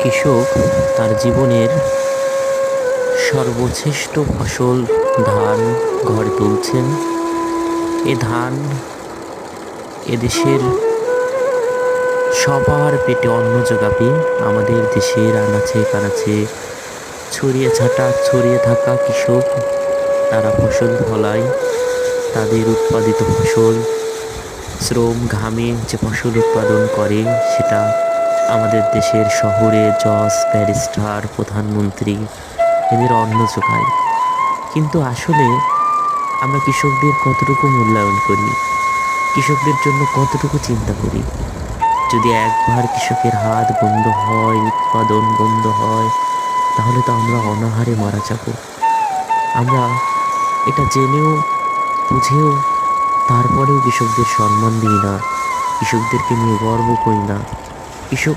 কৃষক তার জীবনের সর্বশ্রেষ্ঠ ফসল ধান ঘরে তুলছেন। এ ধান এদেশের সবার পেটে অন্ন যোগাবে। আমাদের দেশের আনাচে কানাচে ছড়িয়ে থাকা কৃষক, তারা ফসল ফলায়। তাদের উৎপাদিত ফসল শ্রম ঘামে যে ফসল উৎপাদন করে, সেটা আমাদের দেশের শহরে জজ, ব্যারিস্টার, প্রধানমন্ত্রী এদের অন্ন যোগায়। কিন্তু আসলে আমরা কৃষকদের কতটুকু মূল্যায়ন করি, কৃষকদের জন্য কতটুকু চিন্তা করি? যদি একবার কৃষকের হাত বন্ধ হয়, উৎপাদন বন্ধ হয়, তাহলে তো আমরা অনাহারে মারা যাব। আমরা এটা জেনেও বুঝেও তারপরেও কৃষকদের সম্মান দিই না, কৃষকদেরকে নিয়ে গর্ব করি না। কৃষক